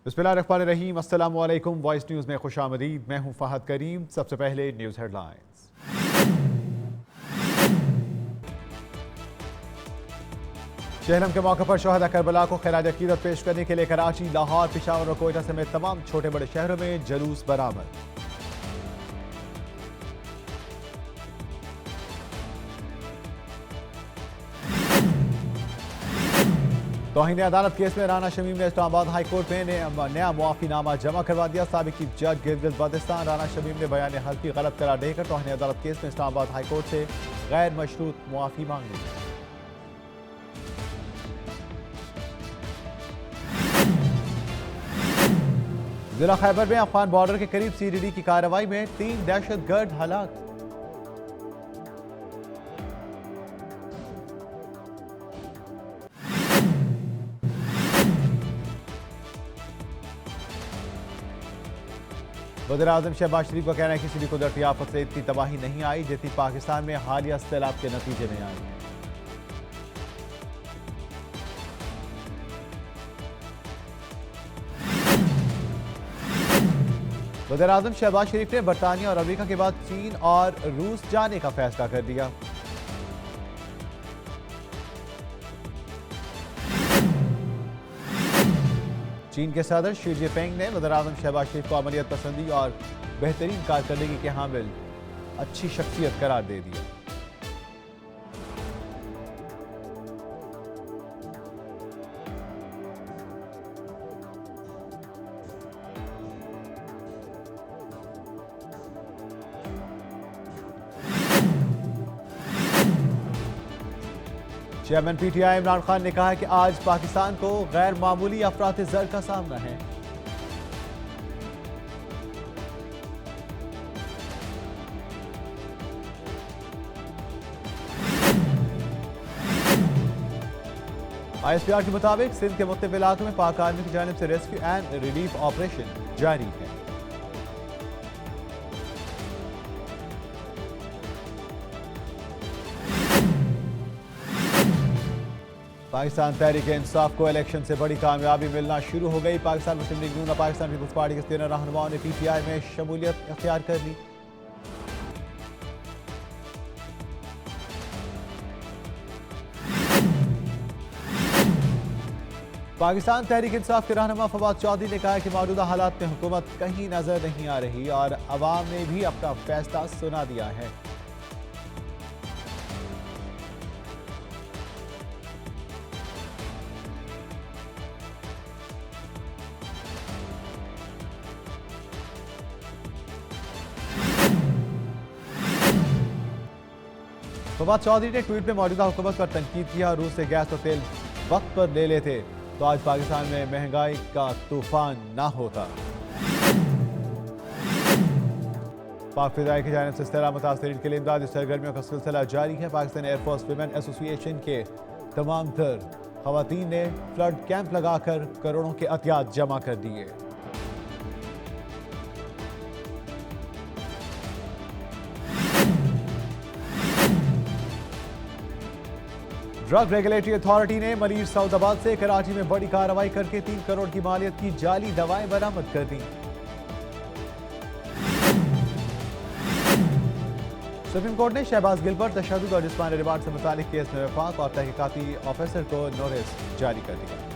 बिस्मिल्लाहिर्रहमानिर्रहीम, अस्सलामु अलैकुम। वॉइस न्यूज़ में खुशामदीद। मैं हूं फहद करीम। सबसे पहले न्यूज़ हेडलाइंस। चहलम के मौके पर शोहदा करबला को खिराज अकीदत पेश करने के लिए कराची, लाहौर, पेशावर और कोयटा समेत तमाम छोटे बड़े शहरों में जुलूस बरामद। तौहीन अदालत केस में राना शमीम ने इस्लामाबाद हाई कोर्ट में नया मुआफीनामा जमा करवा दिया। साबिक चीफ जज गिलगित बाल्टिस्तान राना शमीम ने बयान हल्फी गलत करार देकर तौहीन अदालत केस में इस्लामाबाद हाई कोर्ट से गैर मशरूत मुआफी मांग ली। जिला खैबर में अफगान बॉर्डर के करीब CDD की कार्रवाई में 3 दहशतगर्द हलाक। वज़ीर आज़म शहबाज शरीफ का कहना है किसी भी कुदरती आफत से इतनी तबाही नहीं आई जितनी पाकिस्तान में हालिया सैलाब के नतीजे में आई। वज़ीर आज़म शहबाज शरीफ ने बरतानिया और अमेरिका के बाद चीन और रूस जाने का फैसला कर दिया। चीन के सदर शी जिनपिंग ने वज़ीर आज़म शहबाज शरीफ को अमलियत पसंदी और बेहतरीन कारकर्दगी के हामिल अच्छी शख्सियत करार दे दिया। चेयरमैन PTI इमरान खान ने कहा है कि आज पाकिस्तान को गैर मामूली अफरात ज़र का सामना है। ISPR के मुताबिक सिंध के मुख्तलिफ इलाकों में पाक आर्मी की जानिब से रेस्क्यू एंड रिलीफ ऑपरेशन जारी है। पाकिस्तान तहरीक इंसाफ को इलेक्शन से बड़ी कामयाबी मिलना शुरू हो गई। पाकिस्तान मुस्लिम लीग नून और पाकिस्तान पीपल्स पार्टी के 13 रहनुमाओं ने PTI में शमूलियत इख्तियार कर ली। पाकिस्तान तहरीक इंसाफ के रहनुमा फवाद चौधरी ने कहा है कि मौजूदा हालात में हुकूमत कहीं नजर नहीं आ रही और अवाम ने भी अपना फैसला सुना दिया है। फवाद चौधरी ने ट्वीट में मौजूदा हुकूमत पर तनकीद किया। रूस से गैस और तेल वक्त पर ले लेते तो आज पाकिस्तान में महंगाई का तूफान ना होता। पाक फिजाई की जानिब से सैलाब मुतासरीन के लिए इमदादी सरगर्मियों का सिलसिला जारी है। पाकिस्तान एयरफोर्स विमेन एसोसिएशन के तमाम तर खवातीन ने फ्लड कैंप लगाकर करोड़ों के अतियात जमा कर दिए। ड्रग रेगुलेटरी अथॉरिटी ने मरीज सऊदाबाद से कराची में बड़ी कार्रवाई करके 3 करोड़ की मालियत की जाली दवाएं बरामद कर दी। सुप्रीम कोर्ट ने शहबाज गिल पर तशद्दुद और जिस्मानी रिमांड से मुतालिक केस में वफाक और तहकीकाती ऑफिसर को नोटिस जारी कर दिया।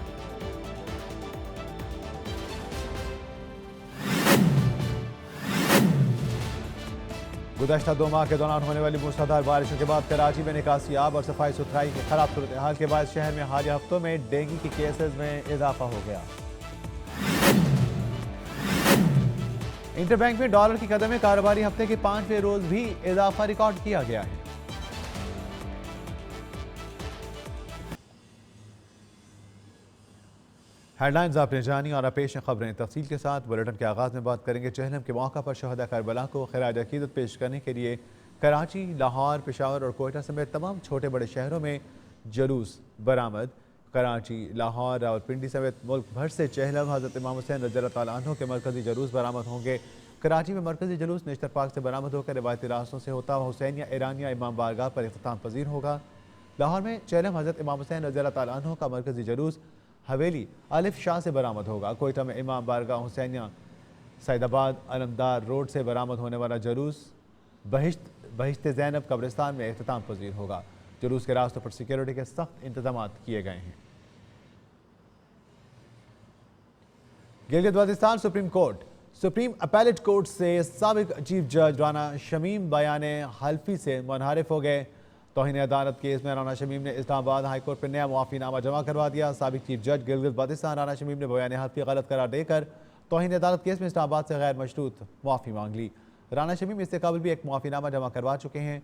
गुज़श्ता 2 माह के दौरान होने वाली मूसलाधार बारिशों के बाद कराची में निकासी आब और सफाई सुथराई की खराब सूरत हाल के बाद शहर में हालिया हफ्तों में डेंगू के केसेस में इजाफा हो गया। इंटरबैंक में डॉलर की कदर में कारोबारी हफ्ते के 5वें रोज भी इजाफा रिकॉर्ड किया गया है। हेडलाइंस आपने जानी और पेश खबरें तफसील के साथ। बुलेटिन के आगाज़ में बात करेंगे चहलम के मौका पर शहदा करबला को खिराज अकीदत पेश करने के लिए कराची, लाहौर, पेशावर और कोयटा समेत तमाम छोटे बड़े शहरों में जुलूस बरामद। कराची, लाहौर, रावलपिंडी समेत मुल्क भर से चहलम हज़रत इमाम हुसैन रज़ियल्लाहु तआला अन्हु के मरकज़ी जुलूस बरामद होंगे। कराची में मरकज़ी जुलूस नेशनल पार्क से बरामद होकर रिवायती रास्तों से होता हुआ हुसैनिया ईरानिया इमाम बारगाह पर इख्तिताम पजीर होगा। लाहौर में चहलम हज़रत इमाम हुसैन रज़ियल्लाहु तआला अन्हु का मरकज़ी जुलूस हवेली अलिफ शाह से बरामद होगा। कोयटा में इमाम बारगाह हुसैनिया सैदाबाद अलमदार रोड से बरामद होने वाला जुलूस बहिश्त ज़ैनब कब्रिस्तान में इख्तिताम पजीर होगा। जुलूस के रास्तों पर सिक्योरिटी के सख्त इंतजाम किए गए हैं। Gilgit Baltistan supreme appellate court से साबिक चीफ जज राना शमीम बयान हल्फी से मुनहरिफ हो गए। तौहीन अदालत केस में राना शमीम ने इस्लामाबाद हाई कोर्ट पर नया मुआफ़ीनामा जमा करवा दिया। साबिक चीफ जज गिलगित बल्तिस्तान राना शमीम ने बयान हल्फी गलत करार देकर तौहीन अदालत केस में इस्लामाबाद से गैर मशरूत मुआफ़ी मांग ली। राना शमीम इससे कबल भी एक मुआफ़ीनामा जमा करवा चुके हैं,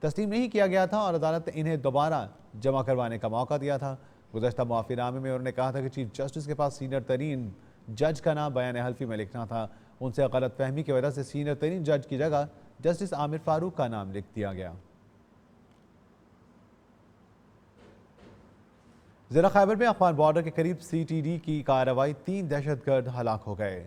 तस्लीम नहीं किया गया था और अदालत ने इन्हें दोबारा जमा करवाने का मौका दिया था। गुज़श्ता मुआफ़ीनामे में उन्होंने कहा था कि चीफ जस्टिस के पास सीनियर तरीन जज का नाम बयान हल्फी में लिखना था। उनसे गलत फहमी की वजह से सीनियर तरीन जज की जगह जस्टिस आमिर फारूक का नाम लिख दिया गया। जिला खैबर में अफगान बॉर्डर के करीब CTD की कार्रवाई, 3 दहशतगर्द हलाक हो गए।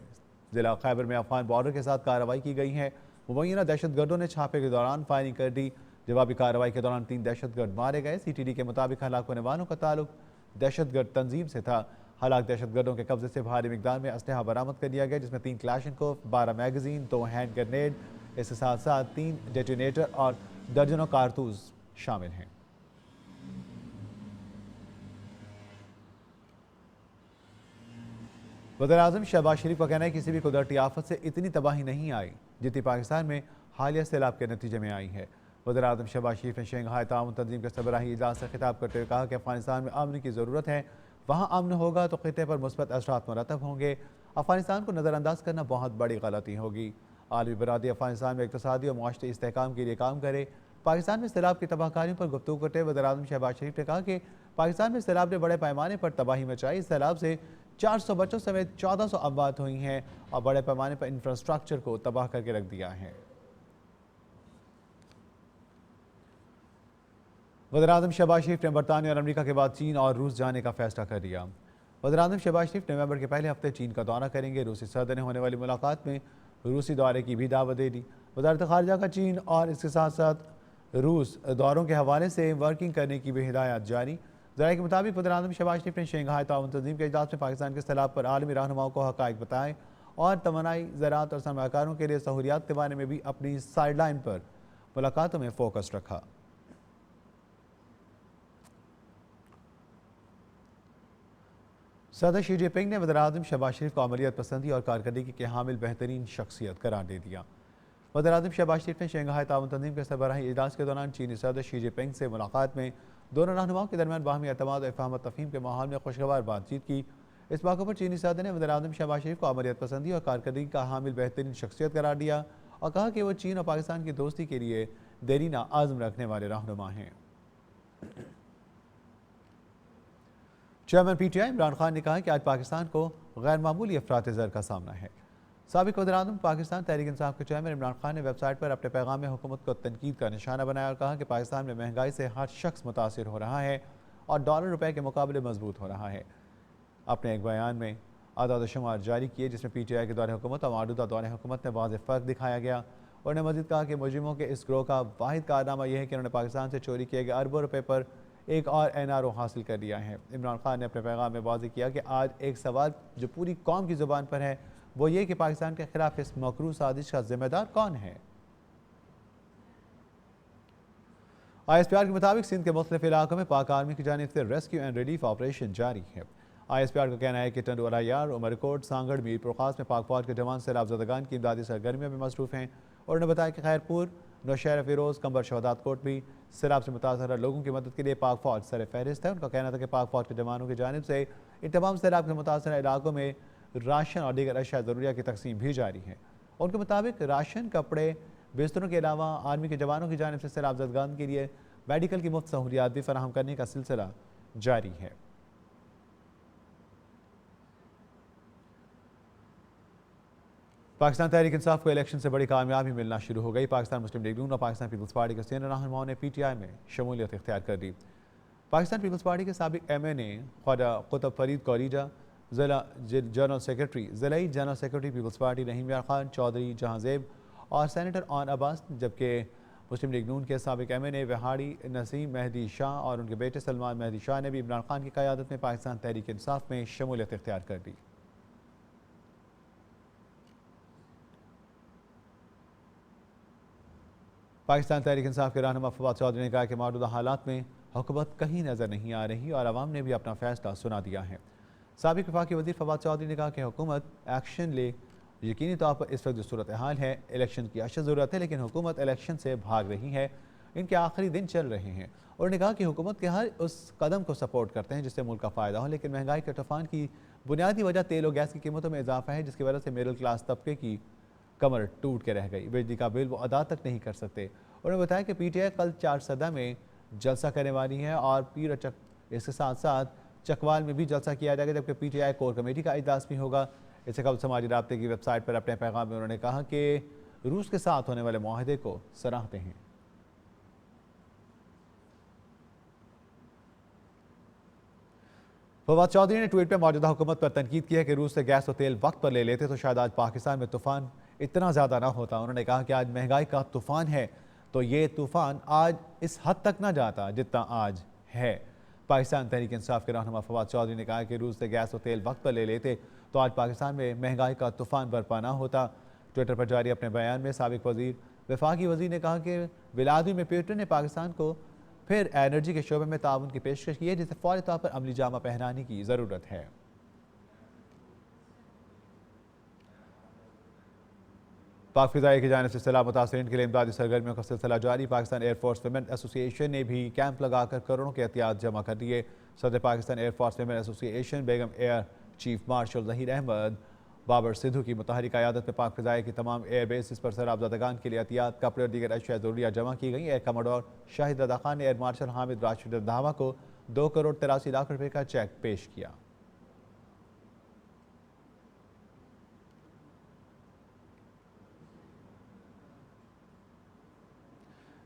जिला खैबर में अफगान बॉर्डर के साथ कार्रवाई की गई है। मुबैना दहशतगर्दों ने छापे के दौरान फायरिंग कर दी। जवाबी कार्रवाई के दौरान 3 दहशतगर्द मारे गए। CTD के मुताबिक हलाक होने वालों का ताल्लुक दहशतगर्द तंजीम से था। हलाक दहशतगर्दों के कब्जे से भारी मिकदार में असलहा बरामद कर लिया गया, जिसमें 3 क्लाशनकोव, 12 मैगजीन, 2 हैंड ग्रेनेड, इसके साथ साथ 3 डेटोनेटर और दर्जनों कारतूस शामिल हैं। वज़ीर-ए-आज़म शहबाज शरीफ का कहना है कि किसी भी कुदरती आफत से इतनी तबाही नहीं आई जितनी पाकिस्तान में हालिया सैलाब के नतीजे में आई है। वज़ीर-ए-आज़म शहबाज शरीफ ने शंघाई ताउन तंजीम के सरबराही इजलास से खिताब करते हुए कहा कि अफगानिस्तान में अमन की ज़रूरत है। वहाँ अमन होगा तो खिते पर मुस्बत असरात मुरतब होंगे। अफगानिस्तान को नज़रअंदाज करना बहुत बड़ी गलती होगी। आलमी बरादरी अफगानिस्तान में इक़्तिसादी और मुआशरती इस्तेहकाम के लिए काम करे। पाकिस्तान में सैलाब की तबाहकारियों पर गुफ्तगू करते हुए वज़ीर-ए-आज़म शहबाज शरीफ ने कहा कि पाकिस्तान में सैलाब ने बड़े पैमाने पर तबाही मचाई। इस सैलाब से 400 बच्चों समेत 1400 अमवात हुई हैं और बड़े पैमाने पर इंफ्रास्ट्रक्चर को तबाह करके रख दिया है। वज़ीर-ए-आज़म शहबाज शरीफ ने बरतानिया और अमेरिका के बाद चीन और रूस जाने का फैसला कर लिया। वज़ीर-ए-आज़म शहबाज शरीफ नवंबर के पहले हफ्ते चीन का दौरा करेंगे। रूसी सदर ने होने वाली मुलाकात में रूसी दौरे की भी दावत दे दी। वज़ारत ख़ारिजा का चीन और इसके साथ साथ रूस दौरों के हवाले से वर्किंग करने की भी हिदायत जारी। ज़राए के मुताबिक वज़ीर-ए-आज़म शहबाज शरीफ ने शंघाई ताउन तंजीम के इजलास में पाकिस्तान के सैलाब पर आलमी रहनुमाओं को हक़ाइक़ बताए और तमन्नाई ज़राअत और सरमायाकारों के लिए सहूलियात के बारे में भी अपनी साइडलाइन पर मुलाकातों में फोकस रखा। सदर शी जिनपिंग ने वज़ीर-ए-आज़म शहबाज शरीफ को अमलियत पसंदी और कारकर्दगी के हामिल बेहतरीन शख्सियत करार दे दिया। वज़ीर-ए-आज़म शहबाज शरीफ ने शंघाई ताउन तंजीम के सरबराही इजलास के दौरान चीनी सदर शी जिनपिंग से मुलाकात में दोनों रहनुमाओं के दरमियान बाहमी एतमाद और इफ़हाम और तफ़हीम के माहौल में खुशगवार बातचीत की। इस मौके पर चीनी सदर ने वज़ीर-ए-आज़म शहबाज शरीफ को अमलियत पसंदी और कारकर्दगी का हामिल बेहतरीन शख्सियत करार दिया और कहा कि वो चीन और पाकिस्तान की दोस्ती के लिए देरीना आज़म रखने वाले रहनुमा हैं। चेयरमैन PTI इमरान खान ने कहा कि आज पाकिस्तान को गैर मामूली अफरात ज़र का सामना है। साबिक़ वज़ीर-ए-आज़म पाकिस्तान तहरीक इंसाफ के चेयरमैन इमरान खान ने वेबसाइट पर अपने पैगाम में हुकूमत को तनकीद का निशाना बनाया और कहा कि पाकिस्तान में महंगाई से हर शख्स मुतासिर हो रहा है और डॉलर रुपए के मुकाबले मजबूत हो रहा है। अपने एक बयान में आदाद शुमार जारी किए जिसमें PTI के दौरे हुकूमत और मौजूदा दौरे हुकूमत में वाज़ेह फ़र्क दिखाया गया। उन्होंने मज़ीद कहा कि मुजरिमों के इस ग्रोह का वाहिद कारनामा यह है कि उन्होंने पाकिस्तान से चोरी किए गए अरबों रुपये पर एक और NRO हासिल कर लिया है। इमरान खान ने अपने पैगाम में वाज़ेह किया कि आज एक सवाल जो पूरी कौम की ज़ुबान पर है वो ये कि पाकिस्तान के खिलाफ इस मकरू साजिश का जिम्मेदार कौन है। ISPR के मुताबिक सिंध के मुख्तलिफ इलाकों में पाक आर्मी की जानिब से रेस्क्यू एंड रिलीफ ऑपरेशन जारी है। ISPR का कहना है कि टंडू अलायार, उमरकोट, सांगड़, मीरपुर खास में पाक फौज के जवान सैलाब ज़दगान की इमदादी सरगर्मियों में मसरूफ़ हैं। उन्होंने बताया कि खैरपुर, नौशहरा फ़िरोज़, कंबर शहदात कोट भी सैलाब से मुतासर लोगों की मदद के लिए पाक फौज सर फहरिस्त है। उनका कहना था कि पाक फौज के जवानों की जानिब से इन तमाम सैलाब के मुतासर इलाकों में राशन और दीगर अशिया ज़रूरिया की तकसीम भी जारी है। उनके मुताबिक राशन, कपड़े, बिस्तरों के अलावा आर्मी के जवानों की जानिब से सैलाब ज़दगान के लिए मेडिकल की मुफ्त सहूलियात भी फराहम करने का सिलसिला जारी है। पाकिस्तान तहरीक इंसाफ को इलेक्शन से बड़ी कामयाबी मिलना शुरू हो गई। पाकिस्तान मुस्लिम लीग नून और पाकिस्तान पीपल्स पार्टी के सीनियर रहनुमाओं ने PTI में शमूलियत इख्तियार कर दी। पाकिस्तान पीपल्स पार्टी के साबिक MNA ख्वाजा कुतुब फरीद कौरीजा, ज़िला जनरल सेक्रेटरी पीपल्स पार्टी रहीम यार खान चौधरी जहां ज़ेब और सेनेटर ऑन अब्बास, जबकि मुस्लिम लीग नून के साबिक MNA वहाड़ी नसीम मेहदी शाह और उनके बेटे सलमान मेहदी शाह ने भी इमरान खान की क़यादत में पाकिस्तान तहरीक इंसाफ में शमूलियत इख्तियार कर ली। पाकिस्तान तहरीक इंसाफ के रहनुमा फवाद चौधरी ने कहा कि मौजूदा हालात में हुकूमत कहीं नज़र नहीं आ रही और आवाम ने भी अपना फैसला सुना दिया है। साबिक वफाकी वज़ीर फवाद चौधरी ने कहा कि हुकूमत एक्शन ले, यकीनी तौर पर इस वक्त जो सूरत हाल है इलेक्शन की अशद ज़रूरत है, लेकिन हुकूमत इलेक्शन से भाग रही है, इनके आखिरी दिन चल रहे हैं। उन्होंने कहा कि हुकूमत के हर उस कदम को सपोर्ट करते हैं जिससे मुल्क का फ़ायदा हो, लेकिन महंगाई के तूफान की बुनियादी वजह तेल और गैस की कीमतों में इजाफा है, जिसकी वजह से मिडिल क्लास तबके की कमर टूट के रह गई। बिजली का बिल वो अदा तक नहीं कर सकते। उन्होंने बताया कि PTI कल 4 सदा में जलसा करने वाली है और पीर चक इसके साथ साथ चकवाल में भी जलसा किया जाएगा, जबकि PTI कोर कमेटी का इजलास भी होगा। इससे कबल समाजी राब्ते की वेबसाइट पर अपने पैगाम में उन्होंने कहा कि रूस के साथ होने वाले मुआहदे को सराहते हैं। फवाद चौधरी ने ट्वीट पर मौजूदा हुकूमत पर तनकीद की है कि रूस से गैस और तेल वक्त पर ले लेते तो शायद आज पाकिस्तान में तूफान इतना ज़्यादा ना होता। उन्होंने कहा कि आज महंगाई का तूफान है तो ये तूफान आज इस हद तक ना जाता जितना आज है। पाकिस्तान तहरीक इंसाफ के रहनुमा फवाद चौधरी ने कहा कि रूस से गैस और तेल वक्त पर ले लेते तो आज पाकिस्तान में महंगाई का तूफान बरपा ना होता। ट्विटर पर जारी अपने बयान में साबिक वजीर वफाकी वजीर ने कहा कि व्लादिमीर पुतिन ने पाकिस्तान को फिर एनर्जी के शोबे में ताउन की पेशकश की है, जिसे फौरी तौर पर अमली जामा पहनाने की ज़रूरत है। पाक फ़िज़ाई की जानिब से सैलाब मुतासरीन के लिए इमदादी सरगर्मियों का सिलसिला जारी। पाकिस्तान एयरफोर्स वुमेन एसोसिएशन ने भी कैंप लगाकर करोड़ों के एहतियात जमा कर दिए। सदर Pakistan air force women association Begum air chief marshal Zaheer Ahmed Babar Sidhu की मुतहरिक क़यादत में पाक फ़िज़ाई की तमाम एयर बेसिस पर सैलाबज़दगान के लिए एहतियात, कपड़े और दीगर अशिया ज़रूरिया जमा की गई। एयर कमांडर शाहिद रज़ा खान ने एयर मार्शल हामिद राशिद रंधावा को 2 करोड़ 83 लाख रुपये का चेक पेश किया।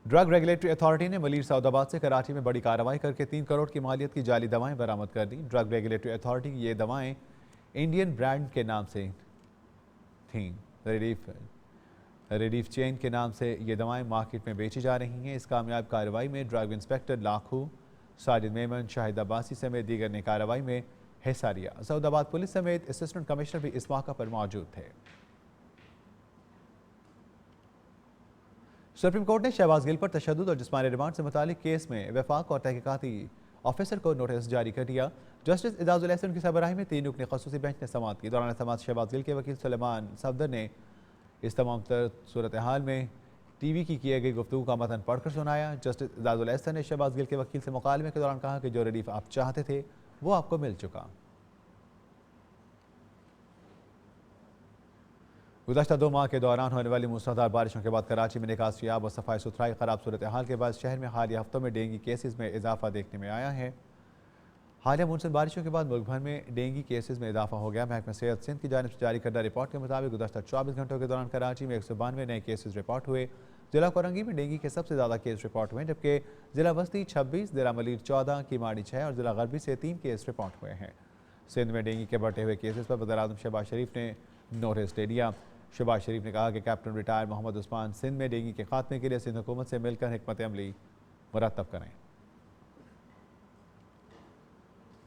ड्रग रेगुलेटरी अथॉरिटी ने मलिर सऊदाबाद से कराची में बड़ी कार्रवाई करके 3 करोड़ की मालियत की जाली दवाएं बरामद कर दी। ड्रग रेगुलेटरी अथॉरिटी की ये दवाएं इंडियन ब्रांड के नाम से थीं। रिलीफ चेन के नाम से ये दवाएं मार्केट में बेची जा रही हैं। इस कामयाब कार्रवाई में ड्रग इंस्पेक्टर लाखू, साजिद मेमन, शाहिद अब्बासी समेत दीगर ने कार्रवाई में हिस्सा लिया। सऊदाबाद पुलिस समेत असिस्टेंट कमिश्नर भी इस मौका पर मौजूद थे। सुप्रीम कोर्ट ने शहबाज गिल पर तशद्दुद और जिस्मानी रिमांड से मुतालिक केस में वफाक और तहकीकाती ऑफिसर को नोटिस जारी कर दिया। जस्टिस एजाजुल एहसन की सरबराही में 3 रुकनी खसूसी बेंच ने समाअत की। दौरान समाअत शहबाज गिल के वकील सुलेमान सफदर ने इस तमाम सूरत हाल में TV की किए गई गुफ्तगू का मतन पढ़कर सुनाया। जस्टिस एजाजुल एहसन ने शहबाज गिल के वकील से मुकालमे के दौरान कहा कि जो रिलीफ आप चाहते थे वो आपको मिल चुका। गुज़श्ता 2 माह के दौरान होने वाली मूसलाधार बारिशों के बाद कराची में निकासियाब और सफाई सुथराई खराब सूरत हाल के बाद शहर में हालिया हफ्तों में डेंगू केसेस में इजाफा देखने में आया है। हालिया मानसून बारिशों के बाद मुल्क भर में डेंगू केसेस में इजाफा हो गया। महकमा सेहत सिंध की जानिब से जारी करदा रिपोर्ट के मुताबिक गुज़श्ता 24 घंटों के दौरान कराची में 192 नए केसेस रिपोर्ट हुए। जिला कोरंगी में डेंगू के सबसे ज़्यादा केस रिपोर्ट हुए, जबकि जिला बस्ती 26, जिला मलिर 14, किमाड़ी 6 और जिला गरबी से 3 केस रिपोर्ट हुए हैं। सिंध में डेंगू के बढ़ते हुए केसेस पर वज़ीर-ए-आज़म शहबाज शरीफ ने नोटिस ले लिया। शहबाज शरीफ ने कहा कि कैप्टन रिटायर मोहम्मद उस्मान सिंध में डेंगू के खात्मे के लिए सिंध हुकूमत से मिलकर हिकमत अमली मुरतब करें।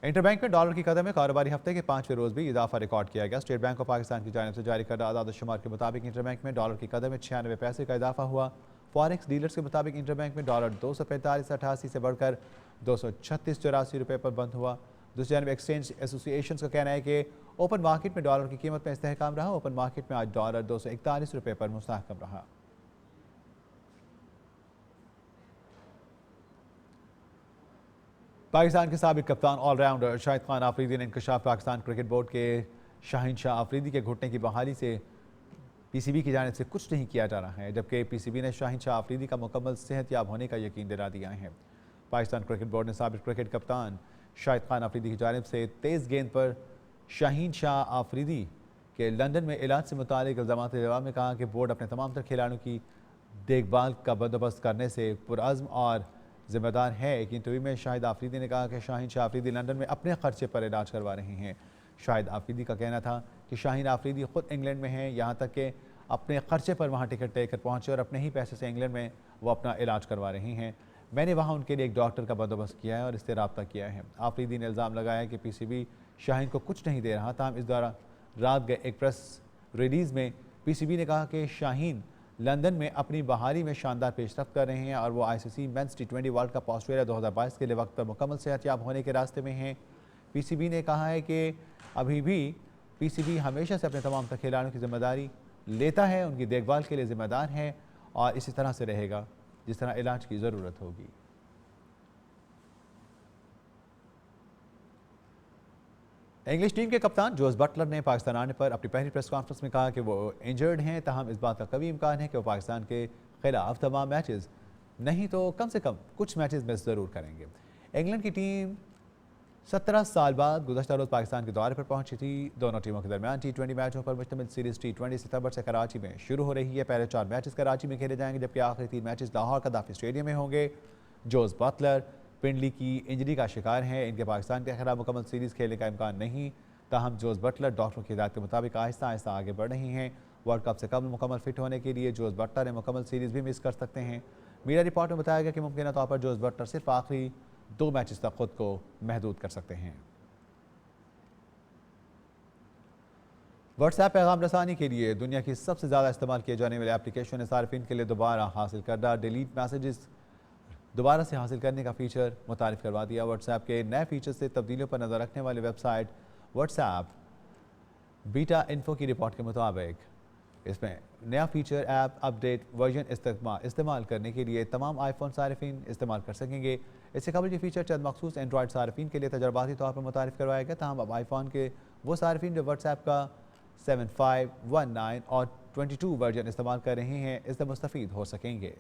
इंटरबैंक में डॉलर की कदर में कारोबारी हफ्ते के 5वें रोज भी इजाफा रिकॉर्ड किया गया। स्टेट बैंक ऑफ पाकिस्तान की जानिब से जारी करदा आदाद शुमार के मुताबिक इंटरबैंक में डॉलर की कदर में 96 पैसे का इजाफा हुआ। फॉरेक्स डीलर्स के मुताबिक इंटरबैंक में डॉलर 245.88 से बढ़कर 236.84 रुपये पर बंद हुआ। दूसरी जानब एक्सचेंज एसोसिएशन का कहना है कि ओपन मार्केट में डॉलर की कीमत में इस्तेहकाम रहा। ओपन मार्केट में आज डॉलर 241 रुपये पर मुस्तहकम रहा। पाकिस्तान के साबिक कप्तान ऑलराउंडर शाहिद खान आफरीदी ने इंकशाफ पाकिस्तान क्रिकेट बोर्ड के शाहीन शाह आफरीदी के घुटने की बहाली से PCB की जानिब से कुछ नहीं किया जा रहा है, जबकि PCB ने शाहीन शाह आफरीदी का मुकम्मल सेहतयाब होने का यकीन दिला दिया है। पाकिस्तान क्रिकेट बोर्ड ने साबिक क्रिकेट कप्तान शाहिद खान आफरीदी की जानिब से तेज़ गेंद पर शाहीन शाह आफरीदी के लंदन में इलाज से मुतालिक इल्ज़ामात के जवाब में कहा कि बोर्ड अपने तमाम तर खिलाड़ियों की देखभाल का बंदोबस्त करने से पुरअज़्म और जिम्मेदार है। एक इंटरव्यू में शाहिद आफरीदी ने कहा कि शाहीन शाह आफरीदी लंदन में अपने खर्चे पर इलाज करवा रहे हैं। शाहिद आफरीदी का कहना था कि शाहीन आफरीदी खुद इंग्लैंड में हैं, यहाँ तक कि अपने खर्चे पर वहाँ टिकट लेकर पहुँचे और अपने ही पैसे से इंग्लैंड में वो अपना इलाज करवा रही हैं। मैंने वहाँ उनके लिए एक डॉक्टर का बंदोबस्त किया है और इससे रब्ता किया है। आफरीदी ने इल्ज़ाम लगाया कि पीसीबी शाहीन को कुछ नहीं दे रहा। ताहम इस दौरान रात गए एक प्रेस रिलीज़ में पीसीबी ने कहा कि शाहीन लंदन में अपनी बहाली में शानदार पेशरफ्त कर रहे हैं और वो ICC men's T20 world cup Australia 2022 के लिए वक्त पर मुकम्मल सेहतयाब होने के रास्ते में हैं। पीसीबी ने कहा है कि अभी भी पीसीबी हमेशा से अपने तमाम तक खिलाड़ियों की जिम्मेदारी लेता है, उनकी देखभाल के लिए जिम्मेदार है और इसी तरह से रहेगा जिस तरह इलाज की ज़रूरत होगी। इंग्लिश टीम के कप्तान जोस बटलर ने पाकिस्तान आने पर अपनी पहली प्रेस कॉन्फ्रेंस में कहा कि वो इंजर्ड हैं, ताहम इस बात का कभी इम्कान है कि वो पाकिस्तान के खिलाफ तमाम मैचेस नहीं तो कम से कम कुछ मैचेस मिस ज़रूर करेंगे। इंग्लैंड की टीम 17 साल बाद गुज़श्ता रोज़ पाकिस्तान के दौरे पर पहुंची थी। दोनों टीमों के दरमियान T20 मैचों पर मुश्तमिल सीरीज़ T20 सितंबर से कराची में शुरू हो रही है। पहले 4 मैचेस कराची में खेले जाएंगे जबकि आखिरी 3 मैचेस लाहौर कदाफी स्टेडियम में होंगे। जोस बटलर पिंडली की इंजरी का शिकार हैं, इनके पाकिस्तान के खिलाफ मुकम्मल सीरीज़ खेलने का इम्कान नहीं। ताहम जोस बटलर डॉक्टरों की हिदायत के मुताबिक आहिस्ता आहिस्ता आगे बढ़ रही हैं। वर्ल्ड कप से कबल मुकम्मल फिट होने के लिए जोस बटलर ने मुकम्मल सीरीज़ भी मिस कर सकते हैं। मीडिया रिपोर्ट में बताया गया कि मुमकिन तौर पर जोस बटलर सिर्फ आखिरी 2 मैचेस तक खुद को महदूद कर सकते हैं। व्हाट्सएप पैगाम रसानी के लिए दुनिया की सबसे ज़्यादा इस्तेमाल किए जाने वाले एप्लीकेशन ने सार्फिन के लिए दोबारा हासिल करदा डिलीट मैसेजेस दोबारा से हासिल करने का फ़ीचर मुतारिफ करवा दिया। व्हाट्सएप के नए फ़ीचर से तब्दीलियों पर नज़र रखने वाली वेबसाइट व्हाट्सएप बीटा इन्फो की रिपोर्ट के मुताबिक इसमें नया फ़ीचर ऐप अपडेट वर्जन इस्तेमाल करने के लिए तमाम आईफोन सार्फिन इस्तेमाल कर सकेंगे। इससे कबल ये फ़ीचर चंद मखसूस एंड्रॉयड सार्फिन के लिए तजर्बाती तौर पर मुतारिफ करवाया गया। ताहम अब आईफोन के वो सार्फिन जो व्हाट्सएप का 7, 5, 19 और 22 वर्जन इस्तेमाल कर रहे हैं इससे मुस्तफ़ीद हो सकेंगे।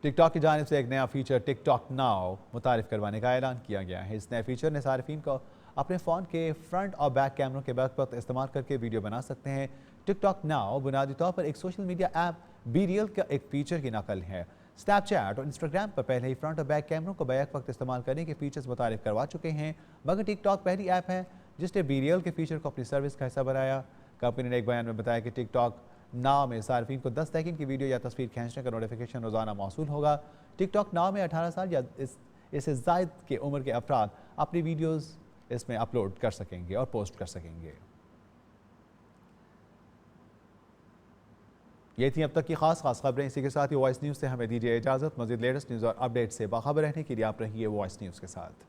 टिकटॉक की जानिब से एक नया फीचर टिकटॉक नाउ मुतारिफ करवाने का ऐलान किया गया है। इस नए फीचर ने सार्फिन को अपने फ़ोन के फ्रंट और बैक कैमरों के बैक वक्त इस्तेमाल करके वीडियो बना सकते हैं। टिकटॉक नाउ बुनियादी तौर पर एक social media app be real का एक फ़ीचर की नकल है। स्नैपचैट और इंस्टाग्राम पर पहले ही फ्रंट और बैक कैमरों को बैक वक्त इस्तेमाल करने के फीचर्स मुतारिफ करवा चुके हैं, मगर टिकटॉक पहली ऐप है जिसने बी रियल के फीचर को अपनी सर्विस का हिस्सा बनाया। कंपनी ने एक बयान में बताया कि टिकटॉक नाव में सार्फिन को 10 सेकंड की वीडियो या तस्वीर खींचने का नोटिफिकेशन रोज़ाना मौसूल होगा। टिकटॉक नाव में 18 साल या इससे ज़ायद के उम्र के अफराद अपनी वीडियोज़ इसमें अपलोड कर सकेंगे और पोस्ट कर सकेंगे। ये थी अब तक की खास खबरें। इसी के साथ ही वॉइस न्यूज़ से हमें दीजिए इजाज़त। मज़ीद लेटेस्ट न्यूज़ और अपडेट से बाखबर रहने के लिए आप रहिए वॉइस न्यूज़ के साथ।